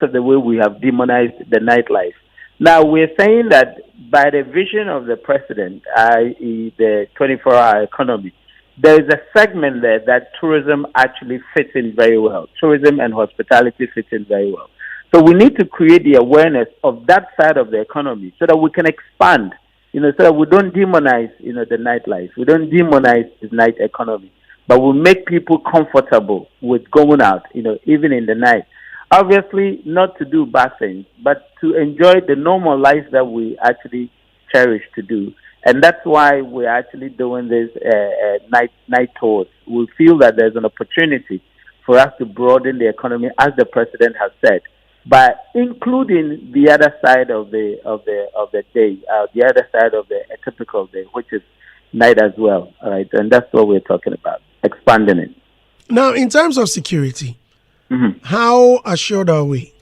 of the way we have demonized the nightlife. Now, we're saying that by the vision of the president, i.e., the 24-hour economy, there is a segment there that tourism actually fits in very well. Tourism and hospitality fits in very well. So we need to create the awareness of that side of the economy so that we can expand, so that we don't demonize, the nightlife. We don't demonize the night economy, but we make people comfortable with going out, even in the night. Obviously, not to do bad things, but to enjoy the normal life that we actually cherish to do. And that's why we're actually doing this night tours. We feel that there's an opportunity for us to broaden the economy, as the president has said, by including the other side of the day, the other side of a typical day, which is night as well. All right, and that's what we're talking about, expanding it. Now, in terms of security, how assured are we?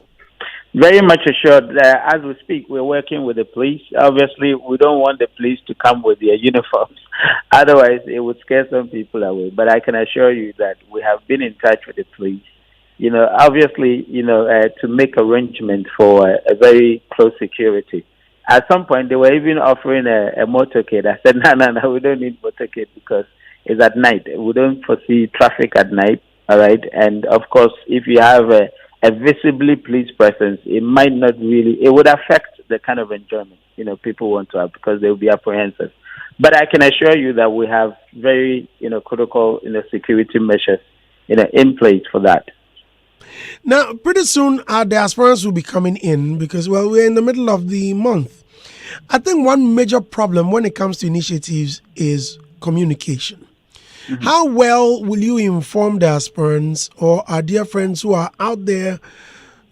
Very much assured. As we speak, we're working with the police. Obviously, we don't want the police to come with their uniforms. Otherwise, it would scare some people away. But I can assure you that we have been in touch with the police. Obviously, to make arrangements for a very close security. At some point, they were even offering a motorcade. I said, no, we don't need motorcade because it's at night. We don't foresee traffic at night. All right. And of course, if you have a visibly police presence, it might not really, it would affect the kind of enjoyment, people want to have because they will be apprehensive. But I can assure you that we have very, critical, security measures, in place for that. Now, pretty soon, our diasporans will be coming in because, we're in the middle of the month. I think one major problem when it comes to initiatives is communication. How well will you inform diasporans or our dear friends who are out there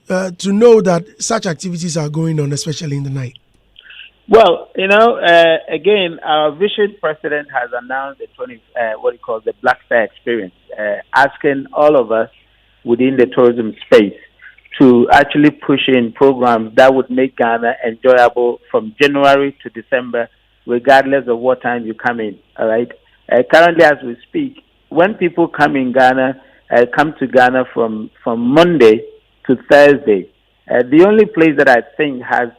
to know that such activities are going on, especially in the night? Well, again, our vision president has announced the Black Star Experience, asking all of us within the tourism space to actually push in programs that would make Ghana enjoyable from January to December, regardless of what time you come in. All right. Currently, as we speak, when people come to Ghana from Monday to Thursday, the only place that I think has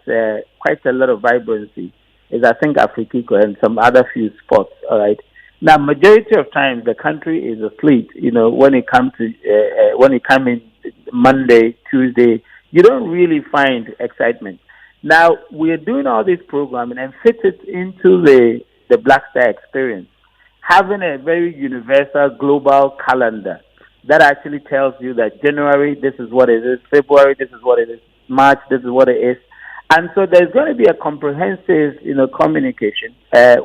quite a lot of vibrancy is, I think, Afrikiko and some other few spots. All right. Now, majority of times the country is asleep. When it comes to when you come in Monday, Tuesday, you don't really find excitement. Now we are doing all this programming and fit it into the Black Star Experience, having a very universal global calendar that actually tells you that January, this is what it is, February, this is what it is, March, this is what it is. And so there's going to be a comprehensive, communication,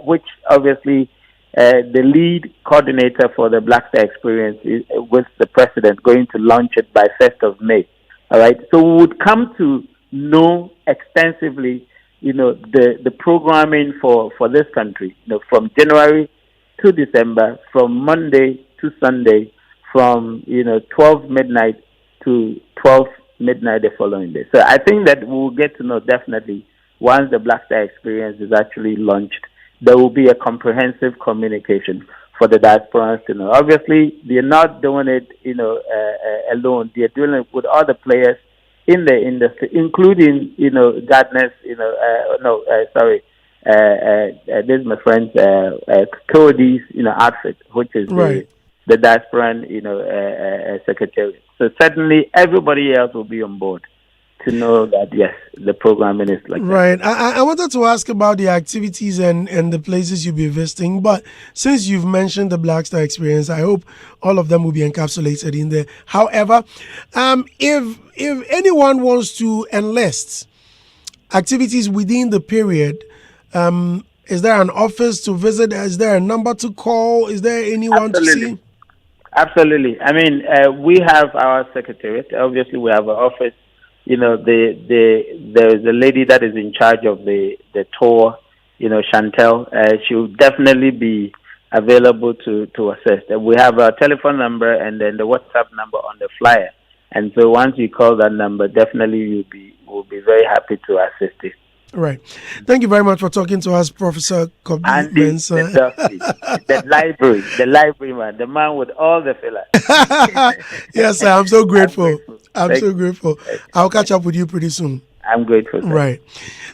which obviously the lead coordinator for the Black Star Experience is with the president going to launch it by 1st of May. All right. So we would come to know extensively, the programming for this country, from January to December, from Monday to Sunday, from 12 midnight to 12 midnight the following day. So I think that we'll get to know definitely once the Black Star Experience is actually launched. There will be a comprehensive communication for the diasporans to know. Obviously, they're not doing it, alone. They're doing it with other players in the industry, including, gardeners, this is my friend's Cody's, outfit, which is right. the diasporan, secretariat. So certainly everybody else will be on board to know that, yes, the programming is like right. that. I wanted to ask about the activities and the places you'll be visiting, but since you've mentioned the Black Star Experience, I hope all of them will be encapsulated in there. However, if anyone wants to enlist activities within the period, is there an office to visit? Is there a number to call? Is there anyone to see? Absolutely. I mean, we have our secretariat. Obviously, we have an office. There's a lady that is in charge of the tour, Chantel. She'll definitely be available to assist. We have a telephone number and then the WhatsApp number on the flyer. And so once you call that number, definitely we'll be very happy to assist you. Right. Thank you very much for talking to us, Professor Kobby And the Mensah. dusty, the library man, the man with all the fillers. Yes, sir. I'm so I'm grateful. grateful. I'm Thank so you. grateful. Thank you. I'll catch up with you pretty soon. I'm grateful, sir. Right.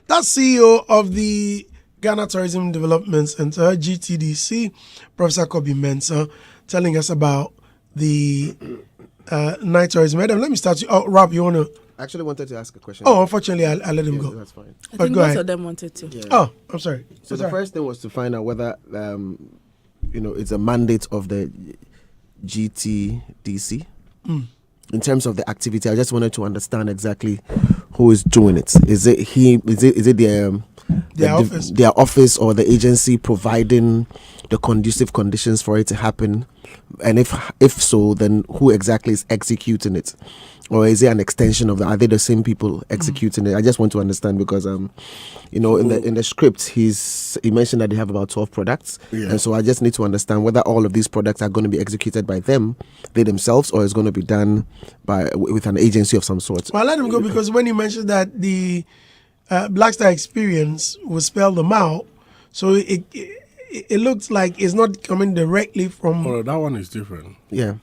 That's CEO of the Ghana Tourism Development Center, GTDC, Professor Kobby Mensah, telling us about the night tourism. Madam, let me start you. Oh, Rob, you want to? I actually wanted to ask a question. Oh, unfortunately, I let him yeah, go. that's fine. I But think go both ahead. of them wanted to. Yeah. Oh, I'm sorry. So the Sorry. first thing was to find out whether, it's a mandate of the GTDC in terms of the activity. I just wanted to understand exactly who is doing it. Is it he? Is it their office or the agency providing the conducive conditions for it to happen? And if so, then who exactly is executing it? Or is it an extension of are they the same people executing it? I just want to understand because in the script he mentioned that they have about 12 products. Yeah. And so I just need to understand whether all of these products are going to be executed by they themselves, or is going to be done with an agency of some sort. Well, I let him go because when he mentioned that the Black Star experience will spell them out, so it looks like it's not coming directly from. Oh, that one is different. Yeah.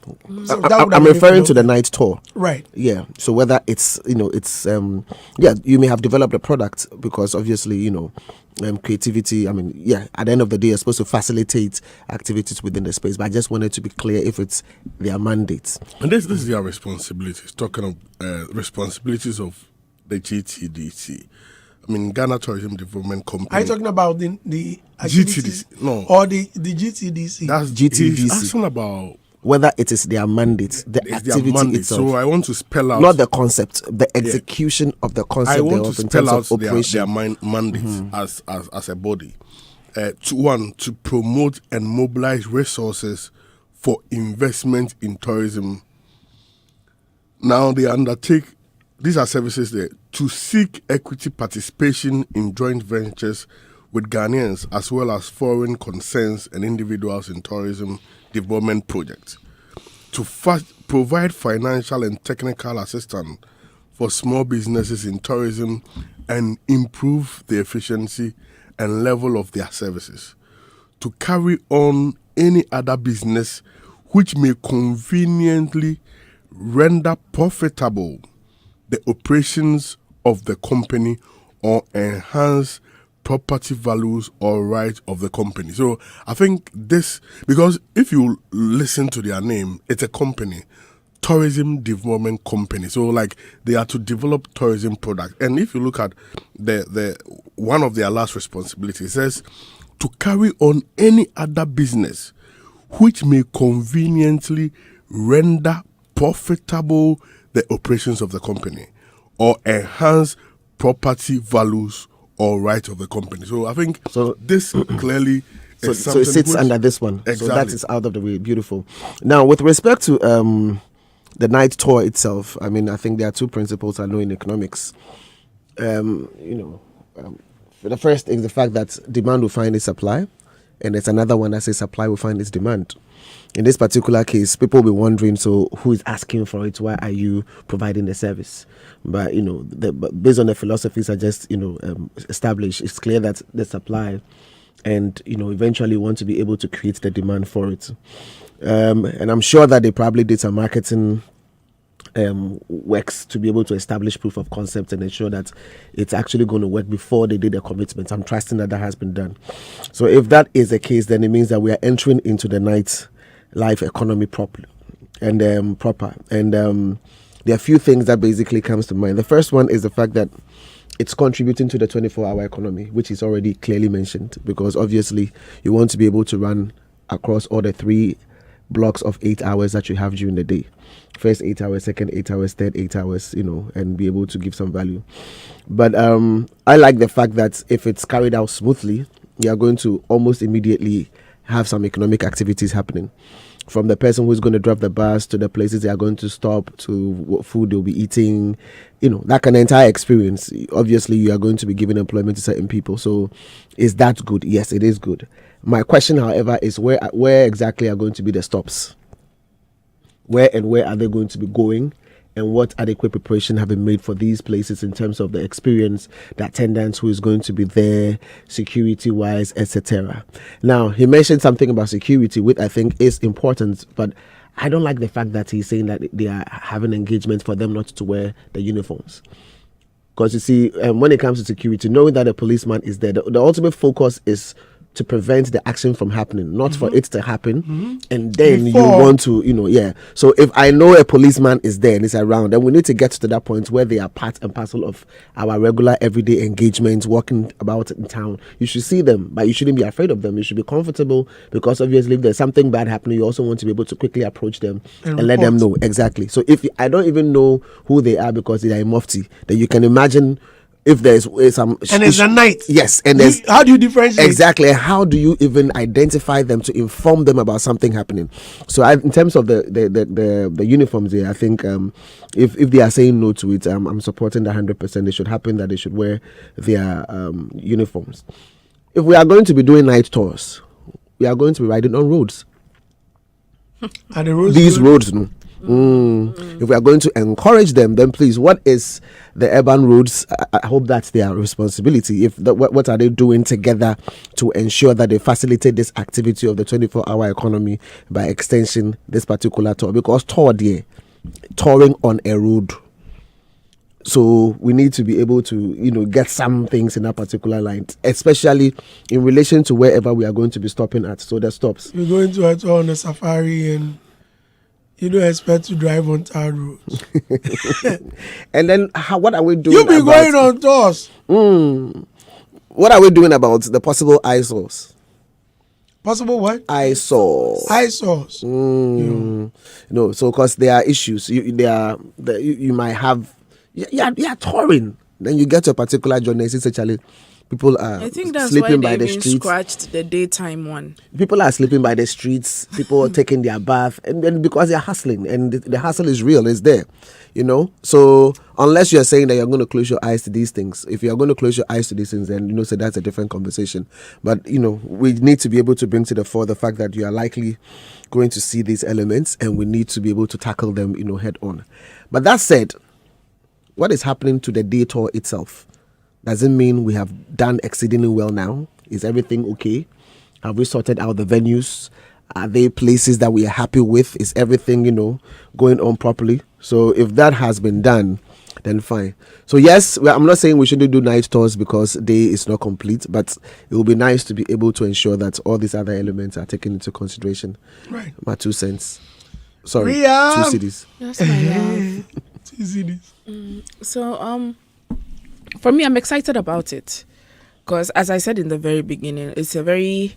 So that would have I'm been referring different. to the night tour. Right. Yeah. So whether it's you may have developed a product because obviously creativity. I mean, yeah. At the end of the day, you're supposed to facilitate activities within the space. But I just wanted to be clear if it's their mandates. And this is their responsibilities. Talking of responsibilities of the GTDC. I mean, Ghana Tourism Development Company. Are you talking about the activities? GTDC? No. Or the GTDC? That's GTDC. He's asking about Whether it is their mandate, the it's their activity mandate. itself. So I want to spell out Not the concept, the execution of the concept I want to thereof in spell terms out of operation. their mandates as a body. To promote and mobilize resources for investment in tourism. Now they undertake, these are services there, to seek equity participation in joint ventures with Ghanaians as well as foreign concerns and individuals in tourism development projects. To provide financial and technical assistance for small businesses in tourism and improve the efficiency and level of their services. To carry on any other business which may conveniently render profitable the operations of the company or enhance property values or rights of the company. So I think this, because if you listen to their name, it's a company, tourism development company. So like they are to develop tourism products. And if you look at the one of their last responsibilities, it says to carry on any other business which may conveniently render profitable the operations of the company or enhance property values or rights of the company. So I think this clearly So is something it sits which, under this one. Exactly. So that is out of the way. Beautiful. Now, with respect to the night tour itself, I mean, I think there are two principles I know in economics. The first is the fact that demand will find its supply, and there's another one that says supply will find its demand. In this particular case, people will be wondering, so who is asking for it? Why are you providing the service? But, based on the philosophies I just, established, it's clear that the supply and, eventually want to be able to create the demand for it. And I'm sure that they probably did some marketing works to be able to establish proof of concept and ensure that it's actually going to work before they did the commitment. I'm trusting that has been done. So if that is the case, then it means that we are entering into the night life economy proper. And there are a few things that basically comes to mind. The first one is the fact that it's contributing to the 24-hour economy, which is already clearly mentioned, because obviously you want to be able to run across all the 3 blocks of 8 hours that you have during the day. First 8 hours, second 8 hours, third 8 hours, and be able to give some value. But I like the fact that if it's carried out smoothly, you are going to almost immediately have some economic activities happening. From the person who's going to drop the bus to the places they are going to stop to what food they'll be eating, that kind of entire experience. Obviously, you are going to be giving employment to certain people. So is that good? Yes, it is good. My question, however, is where exactly are going to be the stops? Where are they going to be going? and what adequate preparation have been made for these places in terms of the experience, the attendance who is going to be there, security-wise, etc. Now, he mentioned something about security, which I think is important, but I don't like the fact that he's saying that they are having engagement for them not to wear the uniforms. Because you see, when it comes to security, knowing that a policeman is there, the ultimate focus is to prevent the action from happening, not for it to happen. And then you want to, So if I know a policeman is there and is around, then we need to get to that point where they are part and parcel of our regular everyday engagement, walking about in town. You should see them, but you shouldn't be afraid of them. You should be comfortable, because obviously if there's something bad happening, you also want to be able to quickly approach them and let them know. Exactly. So if I don't even know who they are because they are in mufti, then you can imagine if there's some and it's a night. Yes, and there's how do you differentiate? Exactly. How do you even identify them to inform them about something happening? So in terms of the uniforms here, I think if they are saying no to it, I'm supporting the 100%. It should happen that they should wear their uniforms. If we are going to be doing night tours, we are going to be riding on roads. Are the roads these good? roads, no. If we are going to encourage them, then please, what is the urban roads? I hope that's their responsibility. What are they doing together to ensure that they facilitate this activity of the 24-hour economy, by extension this particular tour? Because touring on a road, so we need to be able to get some things in that particular line, especially in relation to wherever we are going to be stopping at. So the stops, we're going to a tour on a safari, and you don't expect to drive on tar roads. And then what are we doing? You be going on tours. What are we doing about the possible eyesores? Possible what? Eyesores. No, so because there are issues. You might have. Yeah, touring. Then you get to a particular journey, essentially. People are I think that's sleeping why by the they even streets. scratched the daytime one. People are sleeping by the streets. People are taking their bath, and then because they're hustling, and the hustle is real, it's there, So unless you're saying that you're going to close your eyes to these things, if you're going to close your eyes to these things, then so that's a different conversation. But we need to be able to bring to the fore the fact that you are likely going to see these elements, and we need to be able to tackle them, head on. But that said, what is happening to the day tour itself? Doesn't mean we have done exceedingly well now. Is everything okay? Have we sorted out the venues? Are they places that we are happy with? Is everything, going on properly? So if that has been done, then fine. So yes, I'm not saying we shouldn't do night tours because day is not complete, but it will be nice to be able to ensure that all these other elements are taken into consideration. Right. My 2 cents. Sorry, Ria. 2 cities. That's my love. 2 cities. So, for me, I'm excited about it because, as I said in the very beginning, it's a very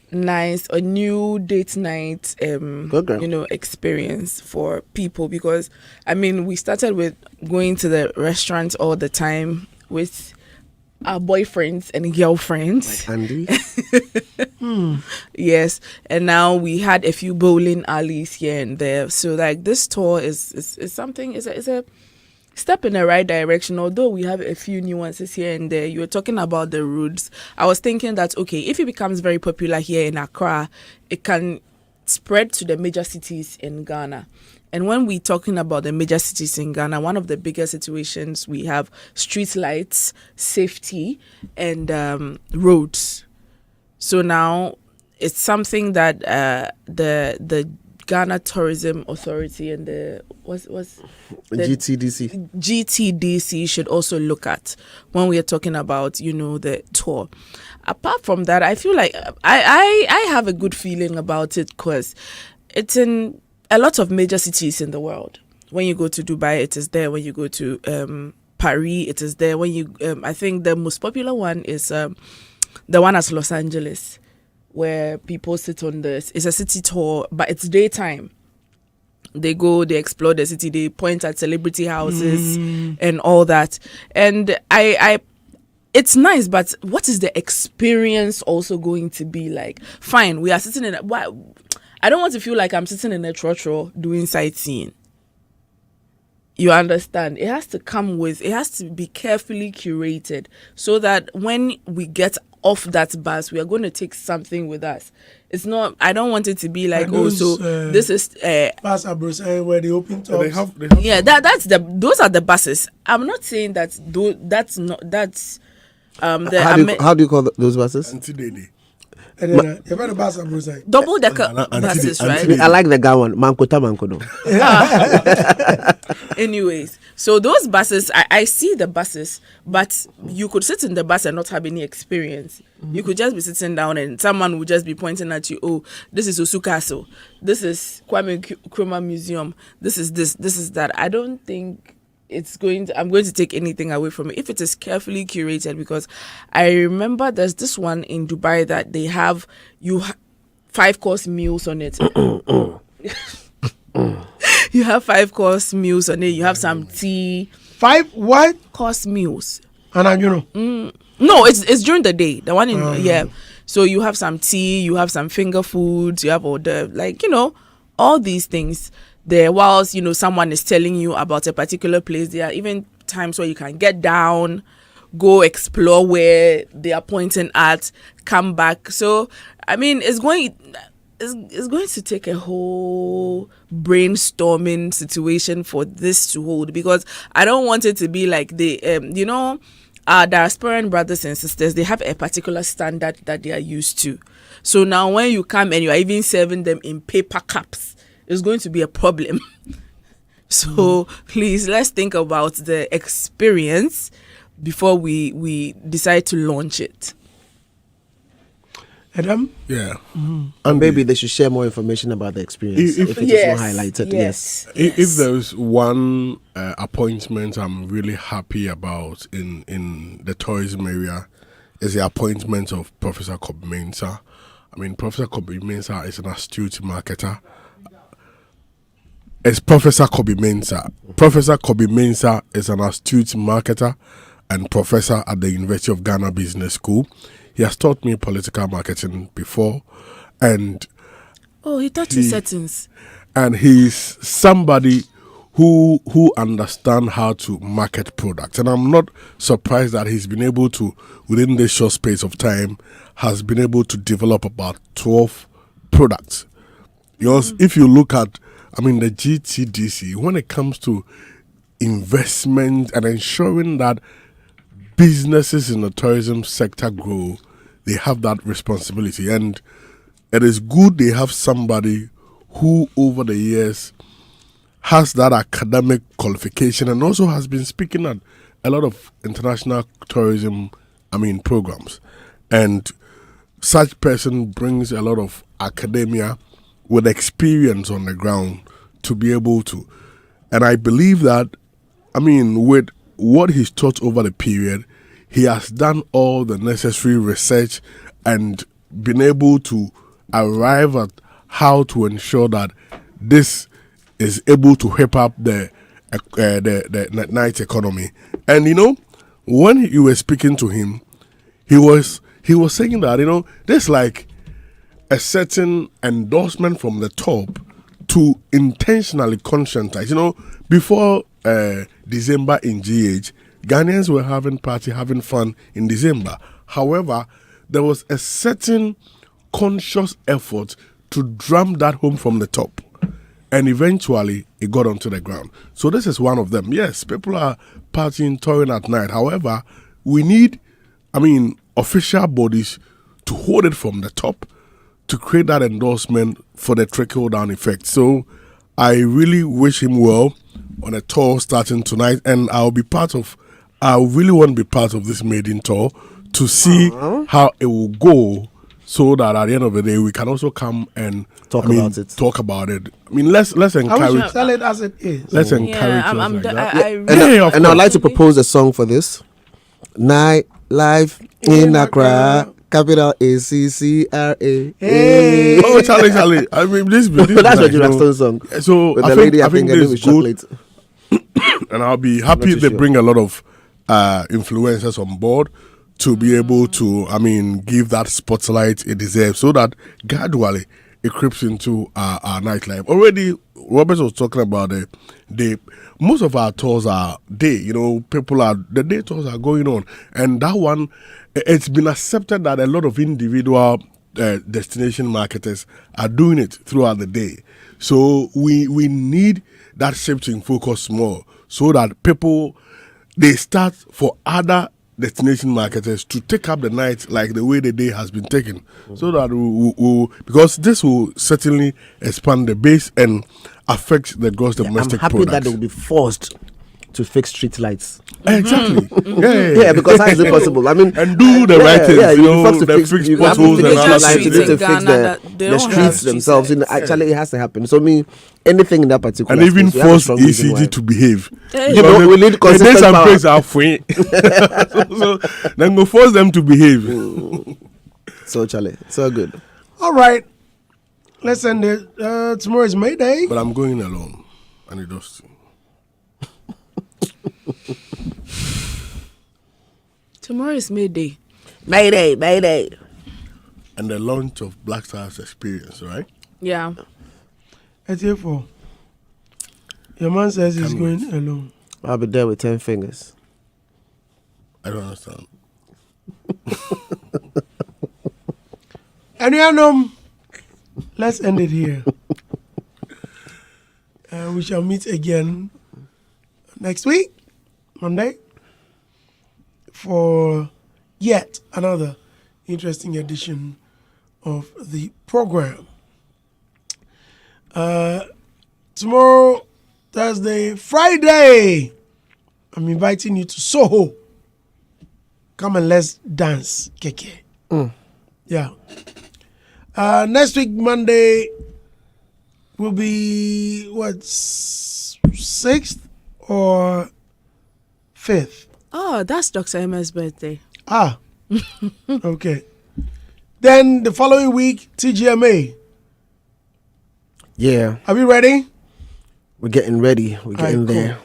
nice, a new date night, experience for people. Because we started with going to the restaurants all the time with our boyfriends and girlfriends. Like Andy. Yes, and now we had a few bowling alleys here and there. So this tour is something. Is a step in the right direction, although we have a few nuances here and there. You were talking about the roads. I was thinking that, okay, if it becomes very popular here in Accra, it can spread to the major cities in Ghana. And when we're talking about the major cities in Ghana, one of the biggest situations we have street lights, safety, and roads. So now it's something that the Ghana Tourism Authority and the GTDC should also look at when we are talking about the tour. Apart from that, I feel like I have a good feeling about it because it's in a lot of major cities in the world. When you go to Dubai, it is there. When you go to Paris, it is there. When you I think the most popular one is the one at Los Angeles, where people sit on this. It's a city tour, but it's daytime. They go, they explore the city, they point at celebrity houses and all that. And it's nice, but what is the experience also going to be like? Fine, we are sitting in I don't want to feel like I'm sitting in a trotro doing sightseeing. You understand? It has to be carefully curated so that when we get off that bus, we are going to take something with us. It's not. I don't want it to be like, this is bus where they open tops. They have yeah. Those are the buses. I'm not saying that. That's how do you call those buses? Anti-Dede. And then you've got the bus double decker buses, right? I like the guy one. Mankota Mankono. Anyways, so those buses, I see the buses, but you could sit in the bus and not have any experience. You could just be sitting down and someone would just be pointing at you, oh, this is Osu Castle, this is Kwame Nkrumah Museum, this is that. I don't think I'm going to take anything away from it if it is carefully curated, because I remember there's this one in Dubai that they have 5-course meals on it. You have 5-course meals on it. You have some tea. 5 what? Course meals. And you know. No, it's during the day. The one in So you have some tea. You have some finger foods. You have all the all these things there. Whilst someone is telling you about a particular place, there are even times where you can get down, go explore where they are pointing at, come back. So I mean, it's going to take a whole brainstorming situation for this to hold, because I don't want it to be like the diasporan brothers and sisters, they have a particular standard that they are used to. So now when you come and you are even serving them in paper cups, it's going to be a problem. So please, let's think about the experience before we decide to launch it. Adam? Yeah. And maybe they should share more information about the experience if it is not highlighted. Yes. If there's one appointment I'm really happy about in the tourism area, is the appointment of Professor Kobby Mensah. I mean, Professor Kobby Mensah is an astute marketer. It's Professor Kobby Mensah. Professor Kobby Mensah is an astute marketer and professor at the University of Ghana Business School. He has taught me political marketing before, and he taught you settings. And he's somebody who understands how to market products. And I'm not surprised that he's been able to, within this short space of time, has been able to develop about 12 products. Because if you look at, the GTDC, when it comes to investment and ensuring that businesses in the tourism sector grow, they have that responsibility. And it is good they have somebody who over the years has that academic qualification and also has been speaking at a lot of international tourism programs. And such person brings a lot of academia with experience on the ground to be able to. And I believe that, with what he's taught over the period, he has done all the necessary research and been able to arrive at how to ensure that this is able to whip up the night economy. And when you were speaking to him, he was saying that there's like a certain endorsement from the top to intentionally conscientize. Before December in GH, Ghanaians were having fun in December. However, there was a certain conscious effort to drum that home from the top. And eventually, it got onto the ground. So this is one of them. Yes, people are partying, touring at night. However, we need, official bodies to hold it from the top to create that endorsement for the trickle-down effect. So I really wish him well on a tour starting tonight. And I really want to be part of this maiden tour to see how it will go, so that at the end of the day we can also come and talk about it. Let's encourage. Tell it as it is. Let's encourage. And I'd like to propose a song for this. Night life in Accra. Capital ACCRA. Hey. Oh, Charlie. This that's a Jackson song. So with the lady, I think her name is good. And I'll be happy they bring a lot of influencers on board to be able to, give that spotlight it deserves, so that gradually it creeps into our nightlife. Already, Robert was talking about most of our tours are day. The day tours are going on, and that one, it's been accepted that a lot of individual destination marketers are doing it throughout the day. So we need that shift in focus more, so that people, they start for other destination marketers to take up the night like the way the day has been taken, so that because this will certainly expand the base and affect the gross domestic I'm happy product. that they will be forced to fix street lights. Exactly. Yeah, because how is it possible? I mean, and do the right things. The fix you have to potholes fix and the other street lights, you things. need to fix the streets themselves. Actually, it has to happen. So, anything in that particular and even space, we have a force strong reason why. ECG to behave. We need consistent power. Places are free. so then go force them to behave. So, Charlie, so good. All right. Let's end it. Tomorrow is May Day. But I'm going alone. And it does too. Tomorrow is May Day. Mayday. And the launch of Black Stars Experience, right? Yeah. At here for. Your man says he's going alone. I'll be there with 10 fingers. I don't understand. And let's end it here. We shall meet again next week, Monday, for yet another interesting edition of the program. Tomorrow, Thursday, Friday, I'm inviting you to Soho. Come and let's dance, Keke. Yeah. Next week, Monday, will be, 6th or 5th? Oh, that's Dr. Emma's birthday. Okay. Then the following week, TGMA. Yeah. Are we ready? We're getting ready. We're getting there. Cool.